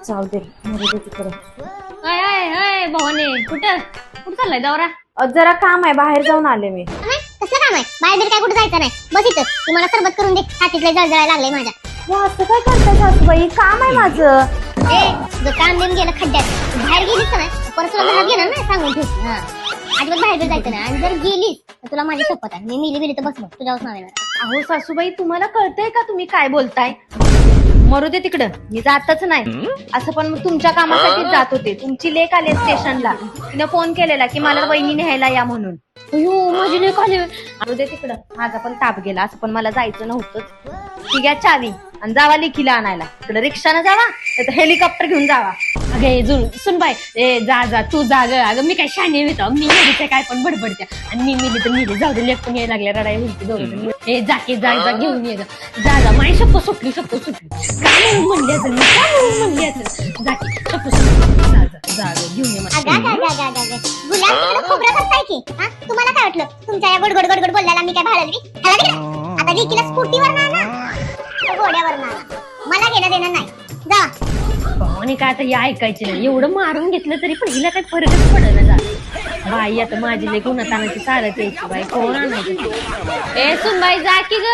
जाऊ दे मरू दे तिकडे. भवानी कुठं कुठं चाललाय दौरा? जरा काम आहे, बाहेर जाऊन आले मी. कसलं काम आहे? बाहेर बिर काय कुठं जायचं नाही, बस इथं. तुम्हाला सरबत करून दे, छातीतले जळजळायला लागले माझ्या. हो असं काय करताय सासूबाई, काम आहे माझं. जो काम देऊन गेलं खड्ड्यात, बाहेर गेलीस का नाही परत तुला घरात घेणार नाही, सांगून ठेव. अजिबात बाहेर बिर जायचं नाही, आणि जर गेलीस तर तुला माझी शपथ आहे, मी मिली तर बसलो तुझ्यावर नाव येणार. अहो सासूबाई, तुम्हाला कळतंय का तुम्ही काय बोलताय? मरू दे तिकडं, मी जातच नाही. असं पण तुमच्या कामासाठी जात होते. तुमची लेक आली स्टेशनला, तिने फोन केलेला की मला वहिनी न्यायला या म्हणून. अयो माझी लेक आली. मरू दे तिकडं, माझा पण ताप गेला. असं पण मला जायचं नव्हतं. ती घ्या चावी आणि जावा लेकीला आणायला. तिकडे रिक्षानं जावा तर हेलिकॉप्टर घेऊन जावा. अगे सुन बाय, ए जा जा तू जा ग. अगं मी काय शाणे येतो, मी मेलीच्या काय पण बडबडत्या, आणि मी मिली तर मिली. जाऊ दे, लेक पण यायला लागल्या, रडाई होती दोघं. ए जाके जा जा घेऊन ये जा जा. माझी शप्प सुटली सुटली. काय म्हणून म्हणली असेल मी, काय म्हणून म्हणली असेल. जाके शप्प सुटली, जा जा जा घेऊन ये मला. गुलाब खोबरं करताय की. तुम्हाला काय वाटलं तुमच्या या गोड गोड गोड गोड बोलल्याला मी काय भाळली? आता लेकीला स्फूर्तीवर ना घोड्यावर ना, मला घेणं देणं नाही. जा आणि काय आता हे ऐकायचे नाही. एवढं मारून घेतलं तरी पण हिला काही फरकच पडत झाला. बाई आता माझी लेक उन्हातानाची चालत यायची. बाई कोण आणायचं? ए सुन बाई जा की ग.